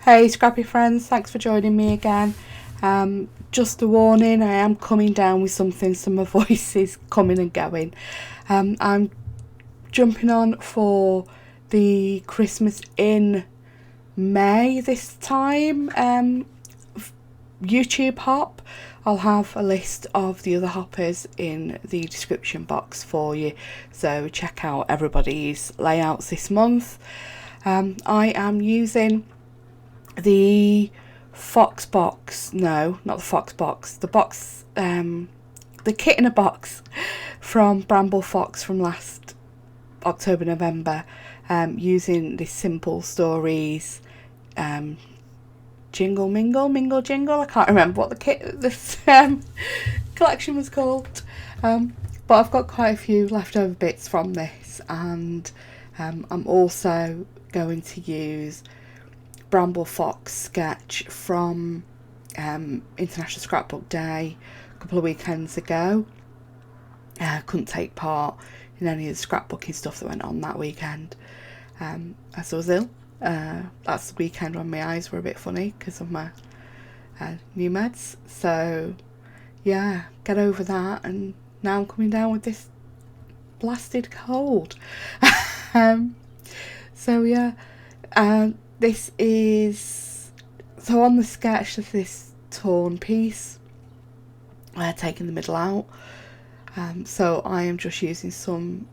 Hey Scrappy friends, thanks for joining me again. Just a warning, I am coming down with something, so my voice is coming and going. I'm jumping on for the Christmas in May this time YouTube hop. I'll have a list of the other hoppers in the description box for you, so check out everybody's layouts this month. I am using the Fox box, no, not the Fox box, the box, the kit in a box from Bramble Fox from last October, November, using this Simple Stories Jingle Jingle, I can't remember what the kit, this collection was called, but I've got quite a few leftover bits from this, and I'm also going to use Bramble Fox sketch from International Scrapbook Day a couple of weekends ago. I couldn't take part in any of the scrapbooking stuff that went on that weekend as I was ill. That's the weekend when my eyes were a bit funny because of my new meds. So yeah, get over that, and now I'm coming down with this blasted cold. So yeah, this is, so on the sketch of this torn piece, taking the middle out, so I am just using some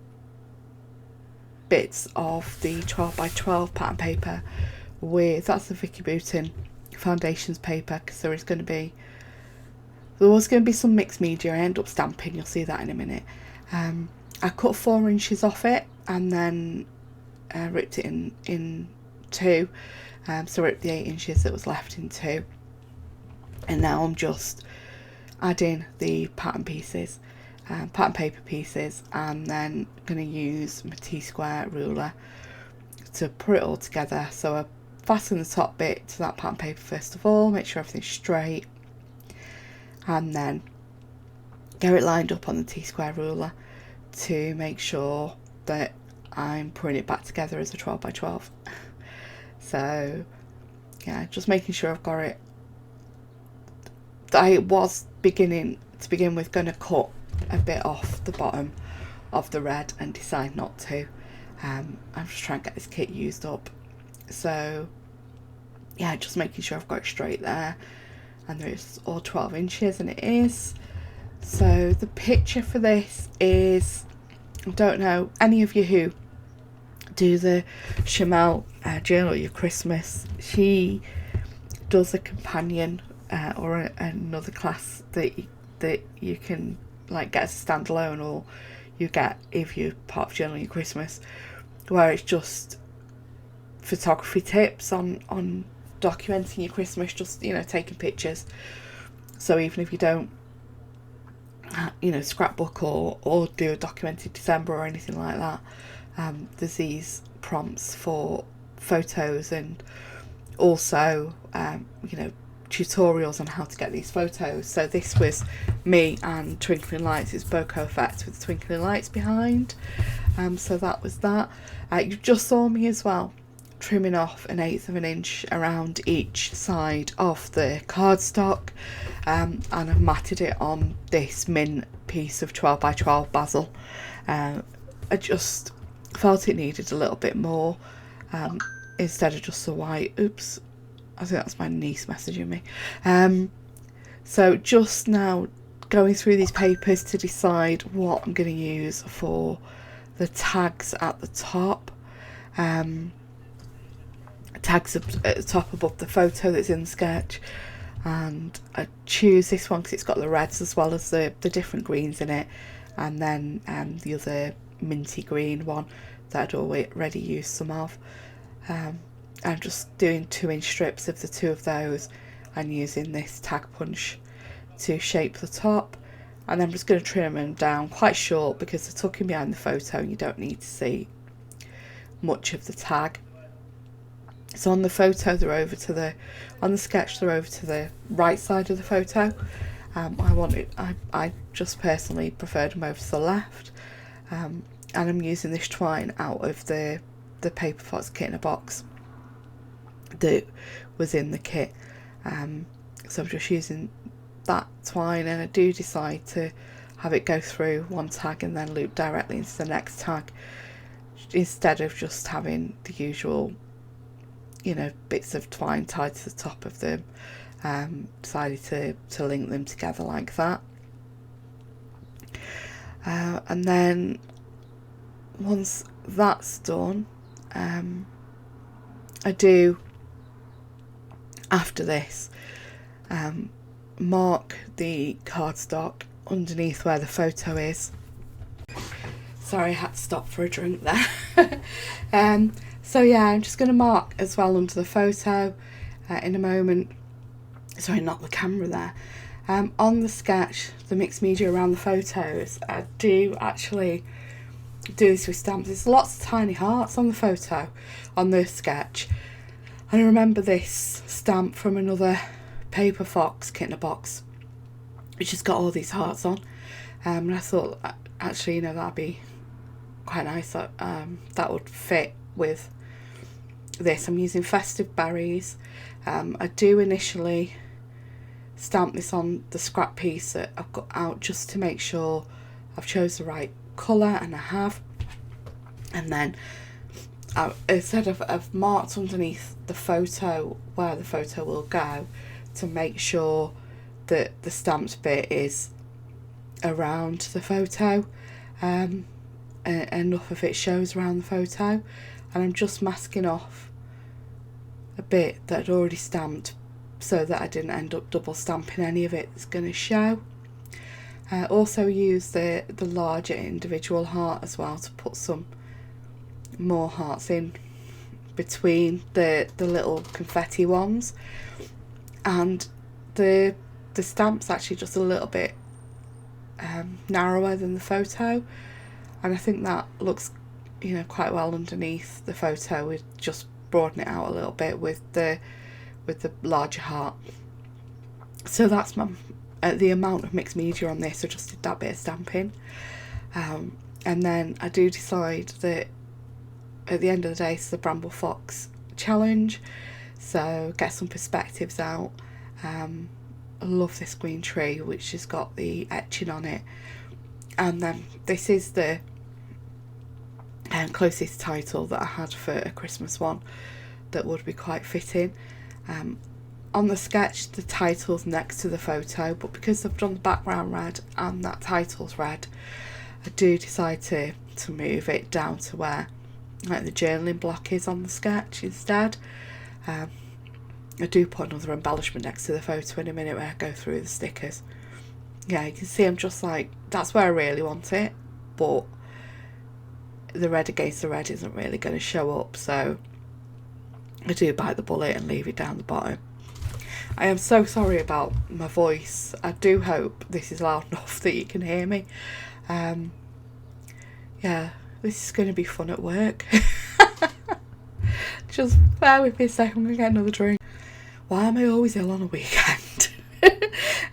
bits of the 12x12 pattern paper with, that's the Vicky Boutin foundations paper, because there was going to be some mixed media I end up stamping, you'll see that in a minute. I cut 4 inches off it and then ripped it in two, so ripped the 8 inches that was left in two, and now I'm just adding the pattern pieces, pattern paper pieces, and then going to use my T-square ruler to put it all together. So I fasten the top bit to that pattern paper first of all, make sure everything's straight, and then get it lined up on the T-square ruler to make sure that I'm putting it back together as a 12x12. So yeah, just making sure I've got it. I was beginning to begin with going to cut a bit off the bottom of the red and decide not to. I'm just trying to get this kit used up. So yeah, just making sure I've got it straight there, and there's all 12 inches, and it is. So the picture for this is, I don't know, any of you who do the Chamel Journal Your Christmas, she does a companion or another class that you can like get as a standalone, or you get if you're part of Journal Your Christmas, where it's just photography tips on documenting your Christmas, just, you know, taking pictures. So even if you don't scrapbook or do a documented December or anything like that, there's these prompts for photos, and also tutorials on how to get these photos. So this was me and Twinkling Lights. It's Bokeh Effect with Twinkling Lights behind. So that was that. You just saw me as well trimming off 1/8 of an inch around each side of the cardstock, and I've matted it on this mint piece of 12x12 basil. I just felt it needed a little bit more, instead of just the white. Oops, I think that's my niece messaging me. So just now going through these papers to decide what I'm going to use for the tags at the top. Tags at the top above the photo that's in the sketch, and I choose this one because it's got the reds as well as the different greens in it, and then the other minty green one that I'd already used some of. I'm just doing 2-inch strips of the two of those and using this tag punch to shape the top, and then I'm just going to trim them down quite short because they're tucking behind the photo and you don't need to see much of the tag. So on the photo they're over to the, on the sketch they're over to the right side of the photo. I just personally preferred them over to the left, and I'm using this twine out of the Paper Fox kit in a box. that was in the kit. So I'm just using that twine, and I do decide to have it go through one tag and then loop directly into the next tag, instead of just having the usual, you know, bits of twine tied to the top of them. Decided to link them together like that. And then once that's done, I do, after this, mark the cardstock underneath where the photo is. Sorry, I had to stop for a drink there. So yeah, I'm just going to mark as well under the photo in a moment. Sorry, not the camera there. On the sketch, the mixed media around the photos, I do actually do this with stamps. There's lots of tiny hearts on the photo, on the sketch. And I remember this stamp from another Paper Fox kit in a box, which has got all these hearts on. And I thought, actually, you know, that'd be quite nice. That would fit with this. I'm using Festive Berries. I do initially stamp this on the scrap piece that I've got out, just to make sure I've chose the right colour, and I have. And then instead of I've marked underneath the photo where the photo will go, to make sure that the stamped bit is around the photo, enough of it shows around the photo, and I'm just masking off a bit that I'd already stamped, so that I didn't end up double stamping any of it that's going to show. Also use the larger individual heart as well, to put some more hearts in between the little confetti ones. And the stamp's actually just a little bit narrower than the photo, and I think that looks, you know, quite well underneath the photo. With just broaden it out a little bit with the larger heart. So that's the amount of mixed media on this. I just did that bit of stamping, and then I do decide that at the end of the day, it's the Bramble Fox challenge, so get some perspectives out. I love this green tree, which has got the etching on it, and then this is the closest title that I had for a Christmas one that would be quite fitting. On the sketch, the title's next to the photo, but because I've done the background red and that title's red, I do decide to move it down to where, like, the journaling block is on the sketch instead. I do put another embellishment next to the photo in a minute when I go through the stickers. Yeah, you can see I'm just like, that's where I really want it, but the red against the red isn't really going to show up, so I do bite the bullet and leave it down the bottom. I am so sorry about my voice. I do hope this is loud enough that you can hear me. Yeah, this is going to be fun at work. Just bear with me a second, I'm going to get another drink. Why am I always ill on a weekend?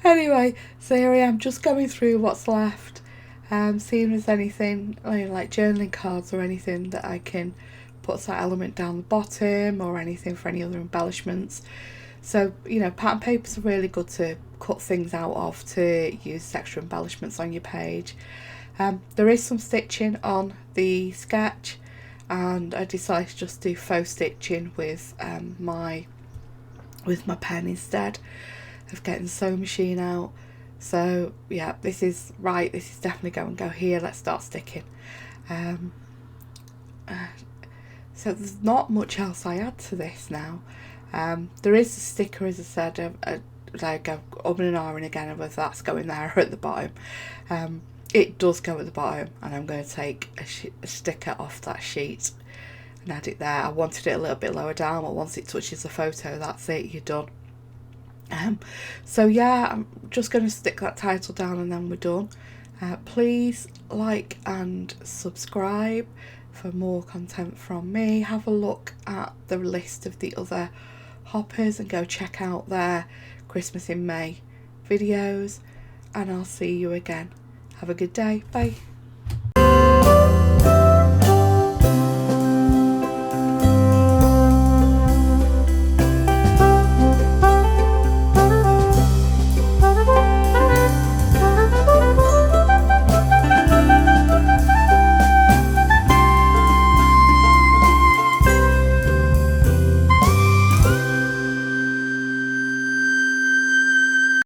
Anyway, so here I am, just going through what's left, seeing if there's anything, like journaling cards or anything that I can put that element down the bottom, or anything for any other embellishments. So, you know, pattern papers are really good to cut things out of, to use extra embellishments on your page. There is some stitching on the sketch, and I decided to just do faux stitching with my pen instead of getting the sewing machine out. So yeah, this is definitely go here, let's start sticking. So there's not much else I add to this now. There is a sticker, as I said, like up and ahhing again whether that's going there or at the bottom. It does go at the bottom, and I'm going to take a sticker off that sheet and add it there. I wanted it a little bit lower down, but once it touches the photo, that's it, you're done. So yeah, I'm just going to stick that title down and then we're done. Please like and subscribe for more content from me. Have a look at the list of the other hoppers and go check out their Christmas in May videos, and I'll see you again. Have a good day. Bye.